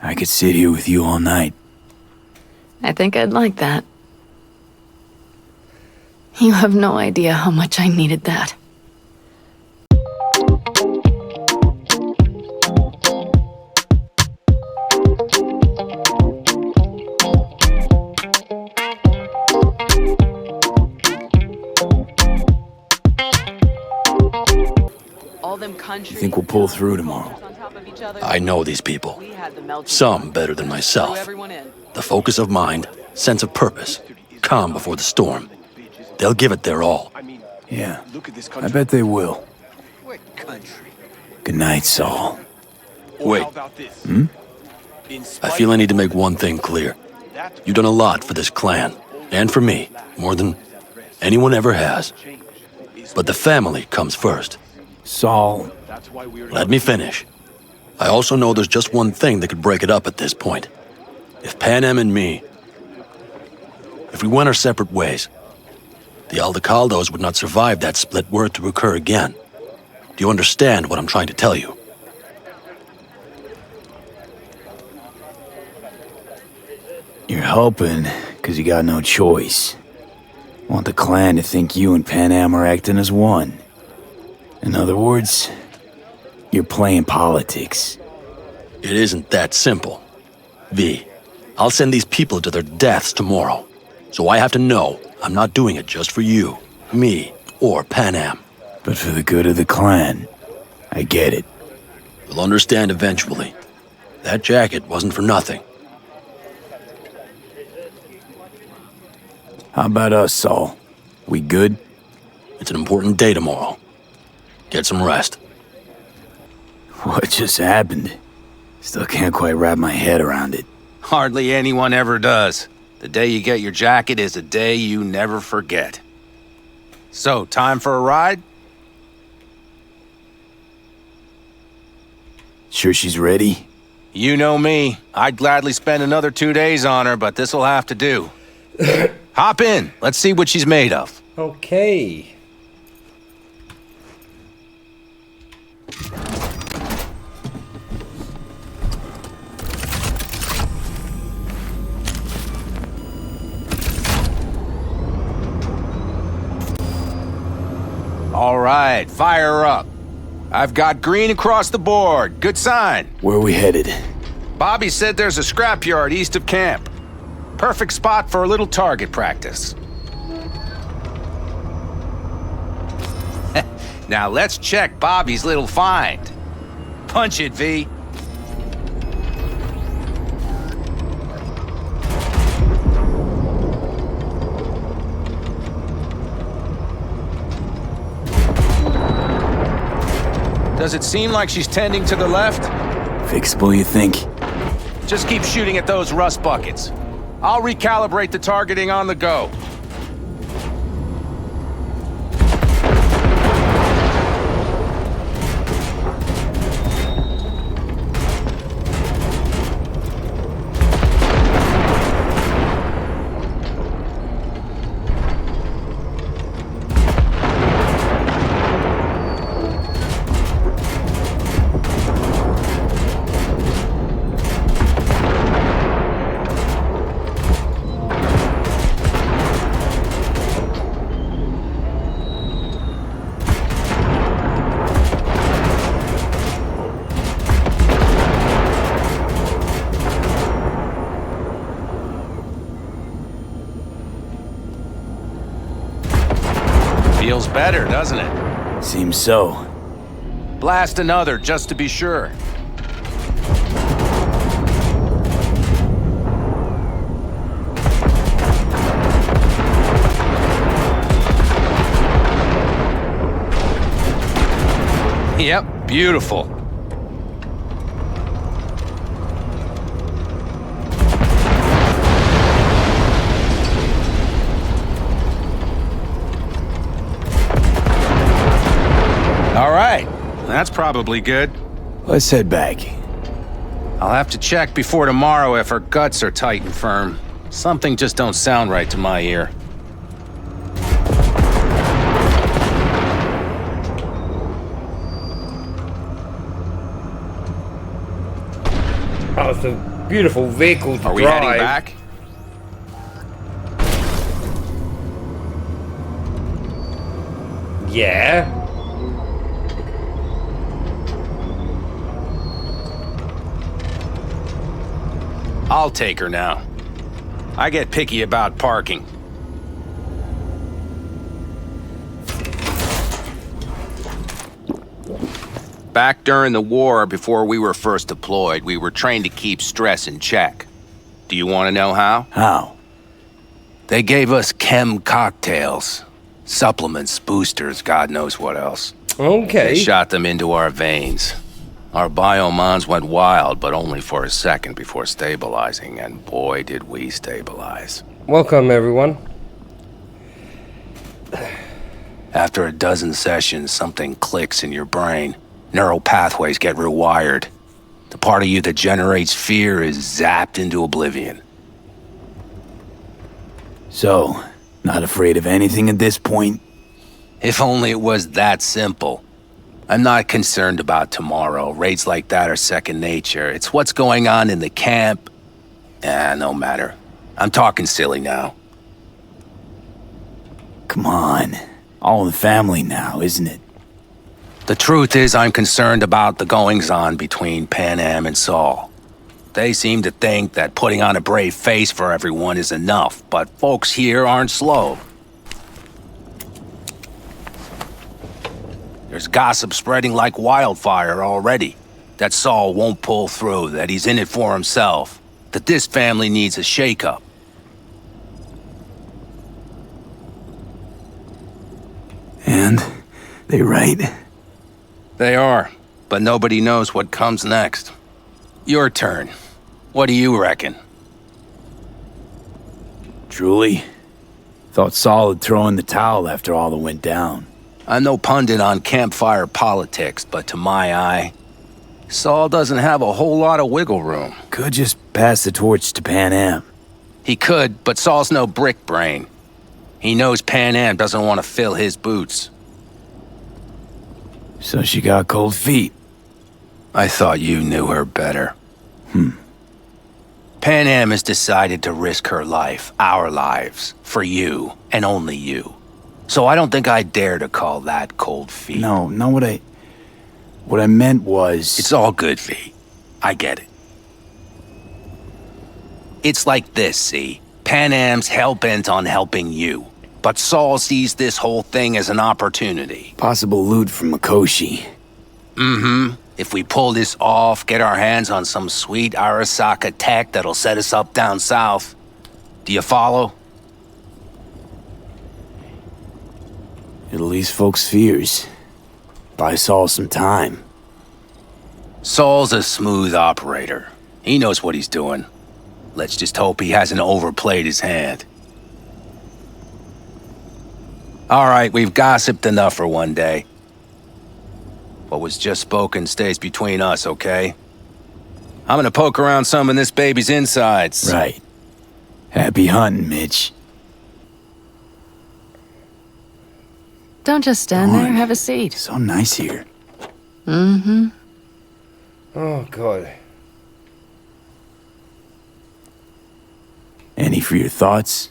I could sit here with you all night. I think I'd like that. You have no idea how much I needed that. You think we'll pull through tomorrow? I know these people. Some better than myself. The focus of mind, sense of purpose, calm before the storm. They'll give it their all. Yeah, I bet they will. Good night, Saul. Wait. I feel I need to make one thing clear. You've done a lot for this clan, and for me, more than anyone ever has. But the family comes first. Saul. Let me finish. I also know there's just one thing that could break it up at this point. If Pan Am and me, if we went our separate ways, the Aldecaldos would not survive that split were it to occur again. Do you understand what I'm trying to tell you? You're helping, because you got no choice. Want the clan to think you and Pan Am are acting as one. In other words, you're playing politics. It isn't that simple. V, I'll send these people to their deaths tomorrow. So I have to know I'm not doing it just for you, me, or Pan Am. But for the good of the clan, I get it. You'll understand eventually. That jacket wasn't for nothing. How about us, Saul? We good? It's an important day tomorrow. Get some rest. What just happened? Still can't quite wrap my head around it. Hardly anyone ever does. The day you get your jacket is a day you never forget. So, time for a ride? Sure she's ready? You know me. I'd gladly spend another 2 days on her, but this'll have to do. Hop in. Let's see what she's made of. Okay. All right, fire her up. I've got green across the board. Good sign. Where are we headed? Bobby said there's a scrapyard east of camp. Perfect spot for a little target practice. Now let's check Bobby's little find. Punch it, V. Does it seem like she's tending to the left? Fixable, you think? Just keep shooting at those rust buckets. I'll recalibrate the targeting on the go. Feels better, doesn't it? Seems so. Blast another, just to be sure. Yep, beautiful. All right, that's probably good. Let's head back. I'll have to check before tomorrow if her guts are tight and firm. Something just don't sound right to my ear. Awesome. Beautiful vehicle to drive. Are we heading back? Yeah. I'll take her now. I get picky about parking. Back during the war, before we were first deployed, we were trained to keep stress in check. Do you want to know how? How? They gave us chem cocktails. Supplements, boosters, God knows what else. Okay. They shot them into our veins. Our biomons went wild, but only for a second before stabilizing, and boy did we stabilize. Welcome, everyone. After a dozen sessions, something clicks in your brain. Neural pathways get rewired. The part of you that generates fear is zapped into oblivion. So, not afraid of anything at this point? If only it was that simple. I'm not concerned about tomorrow. Raids like that are second nature. It's what's going on in the camp. No matter. I'm talking silly now. Come on. All in the family now, isn't it? The truth is, I'm concerned about the goings-on between Pan Am and Saul. They seem to think that putting on a brave face for everyone is enough, but folks here aren't slow. There's gossip spreading like wildfire already. That Saul won't pull through, that he's in it for himself, that this family needs a shake-up. And? They right? They are, but nobody knows what comes next. Your turn. What do you reckon? Truly? Thought Saul had thrown in the towel after all that went down. I'm no pundit on campfire politics, but to my eye, Saul doesn't have a whole lot of wiggle room. Could just pass the torch to Pan Am. He could, but Saul's no brick brain. He knows Pan Am doesn't want to fill his boots. So she got cold feet. I thought you knew her better. Pan Am has decided to risk her life, our lives, for you, and only you. So I don't think I dare to call that cold feet. No, what I meant was... It's all good, V. I get it. It's like this, see? Pan Am's hell-bent on helping you. But Saul sees this whole thing as an opportunity. Possible loot from Mikoshi. Mm-hmm. If we pull this off, get our hands on some sweet Arasaka tech that'll set us up down south. Do you follow? It'll ease folks' fears. Buy Saul some time. Saul's a smooth operator. He knows what he's doing. Let's just hope he hasn't overplayed his hand. All right, we've gossiped enough for one day. What was just spoken stays between us, okay? I'm gonna poke around some of this baby's insides. Right. Happy hunting, Mitch. Don't just stand Come there, on. have a seat. So nice here. Mm-hmm. Oh, God. Any for your thoughts?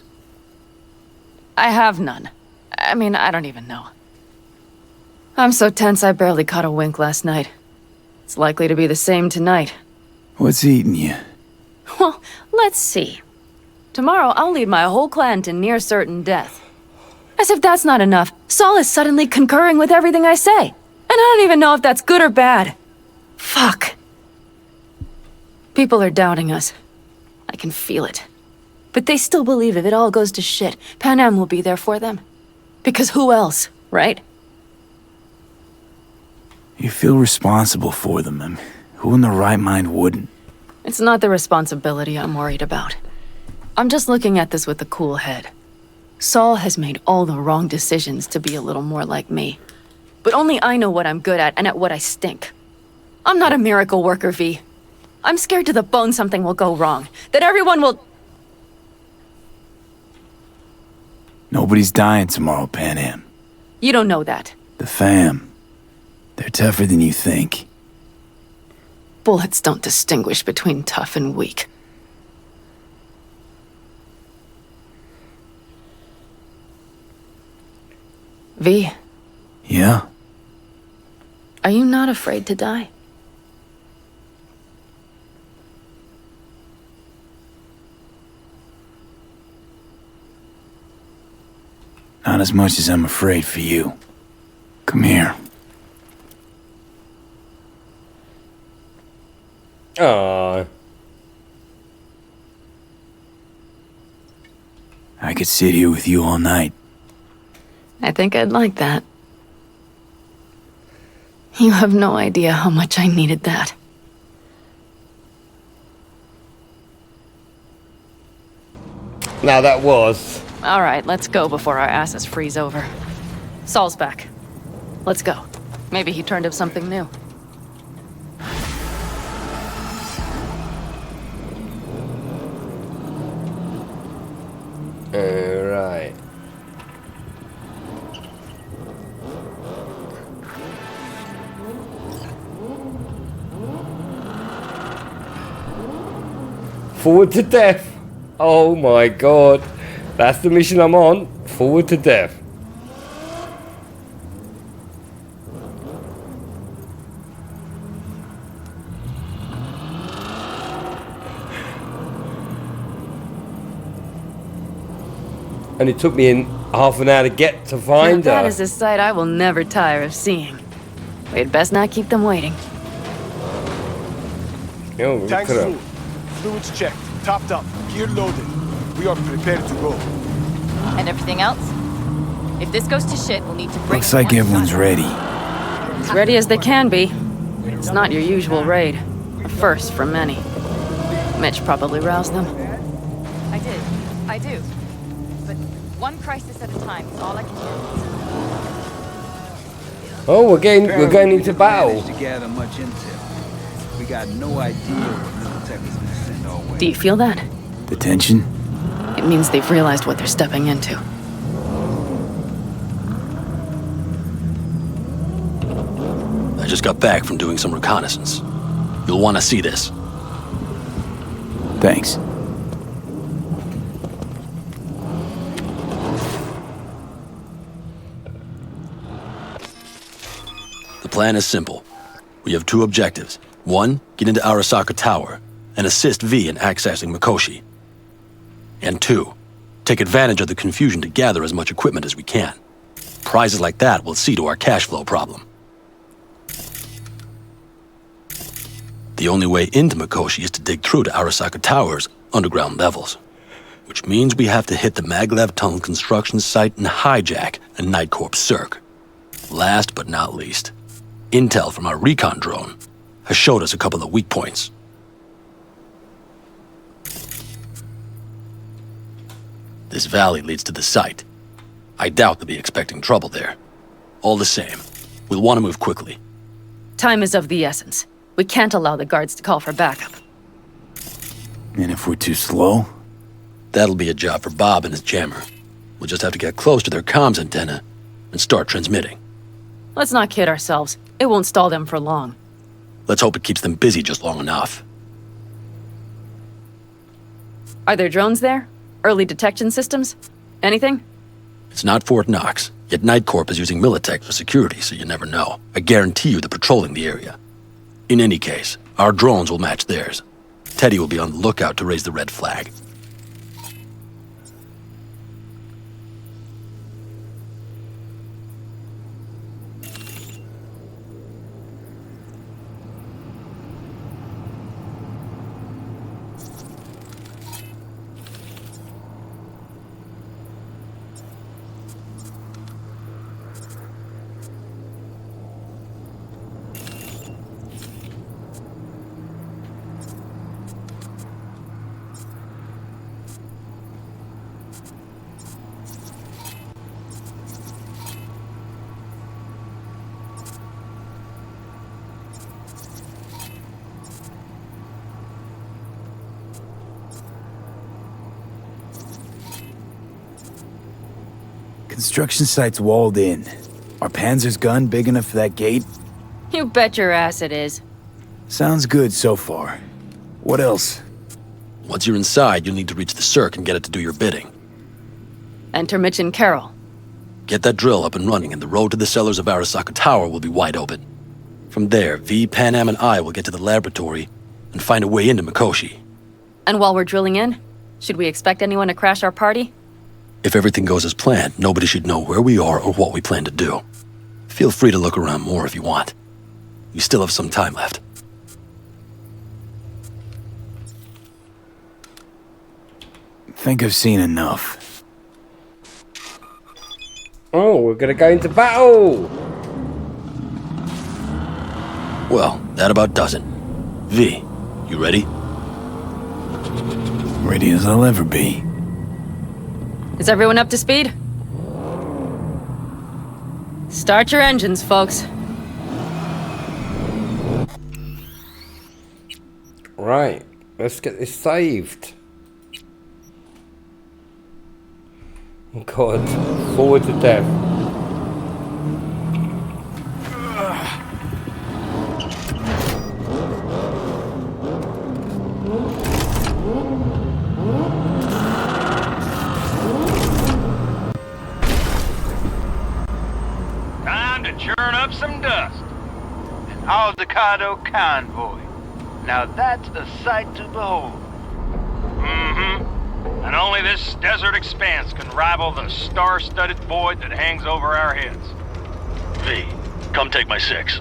I have none. I mean, I don't even know. I'm so tense I barely caught a wink last night. It's likely to be the same tonight. What's eating you? Well, let's see. Tomorrow I'll lead my whole clan to near certain death. As if that's not enough, Saul is suddenly concurring with everything I say. And I don't even know if that's good or bad. Fuck. People are doubting us. I can feel it. But they still believe if it all goes to shit, Pan Am will be there for them. Because who else, right? You feel responsible for them, and who in their right mind wouldn't? It's not the responsibility I'm worried about. I'm just looking at this with a cool head. Saul has made all the wrong decisions to be a little more like me. But only I know what I'm good at and at what I stink. I'm not a miracle worker, V. I'm scared to the bone something will go wrong. That everyone will... Nobody's dying tomorrow, Pan Am. You don't know that. The fam. They're tougher than you think. Bullets don't distinguish between tough and weak. V, Yeah? are you not afraid to die? Not as much as I'm afraid for you. Come here. Aww. I could sit here with you all night. I think I'd like that. You have no idea how much I needed that. Now that was... All right, let's go before our asses freeze over. Saul's back. Let's go. Maybe he turned up something new. Right. Forward to death. Oh my god. That's the mission I'm on. Forward to death. And it took me in half an hour to get to find her. That is a sight I will never tire of seeing. We'd best not keep them waiting. Oh, we Tanks could've- full. Fluids checked. Topped up. Gear loaded. We are prepared to go. And everything else? If this goes to shit, we'll need to break. Looks like everyone's ready. As ready as they can be. It's not your usual raid. A first for many. Mitch probably roused them. I do. But one crisis at a time is all I can do. Oh, we're going into battle. Managed to gather much intel. We got no idea what Militech is gonna send our way. Do you feel that? The tension? It means they've realized what they're stepping into. I just got back from doing some reconnaissance. You'll want to see this. Thanks. The plan is simple. We have two objectives. One, get into Arasaka Tower and assist V in accessing Mikoshi. And two, take advantage of the confusion to gather as much equipment as we can. Prizes like that will see to our cash flow problem. The only way into Mikoshi is to dig through to Arasaka Tower's underground levels. Which means we have to hit the Maglev Tunnel construction site and hijack a Night Corps Circ. Last but not least, intel from our recon drone has showed us a couple of weak points. This valley leads to the site. I doubt they'll be expecting trouble there. All the same, we'll want to move quickly. Time is of the essence. We can't allow the guards to call for backup. And if we're too slow? That'll be a job for Bob and his jammer. We'll just have to get close to their comms antenna and start transmitting. Let's not kid ourselves. It won't stall them for long. Let's hope it keeps them busy just long enough. Are there drones there? Early detection systems? Anything? It's not Fort Knox, yet Night Corp is using Militech for security, so you never know. I guarantee you they're patrolling the area. In any case, our drones will match theirs. Teddy will be on the lookout to raise the red flag. Construction site's walled in. Are Panzer's gun big enough for that gate? You bet your ass it is. Sounds good so far. What else? Once you're inside, you'll need to reach the circ and get it to do your bidding. Enter Mitch and Carol. Get that drill up and running, and the road to the cellars of Arasaka Tower will be wide open. From there, V, Pan Am, and I will get to the laboratory and find a way into Mikoshi. And while we're drilling in, should we expect anyone to crash our party? If everything goes as planned, nobody should know where we are or what we plan to do. Feel free to look around more if you want. We still have some time left. Think I've seen enough. Oh, we're gonna go into battle! Well, that about does it. V, you ready? Ready as I'll ever be. Is everyone up to speed? Start your engines, folks. Right, let's get this saved. Oh God, forward to death. Time to churn up some dust. An Aldecado convoy. Now that's a sight to behold. Mm-hmm. And only this desert expanse can rival the star-studded void that hangs over our heads. V, come take my 6.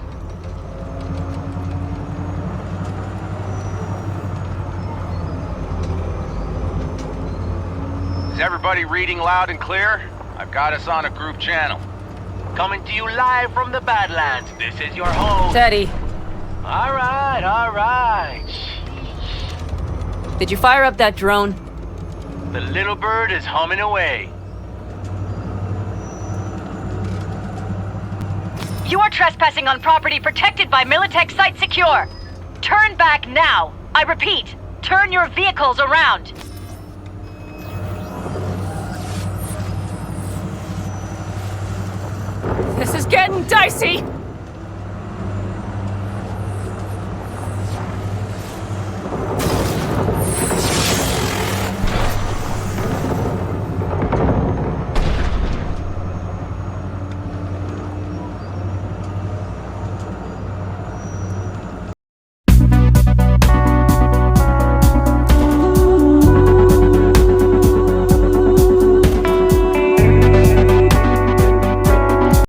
Is everybody reading loud and clear? I've got us on a group channel. Coming to you live from the Badlands. This is your host. Teddy, All right. did you fire up that drone? The little bird is humming away. You are trespassing on property protected by Militech Site Secure. Turn back now. I repeat, turn your vehicles around. This is getting dicey!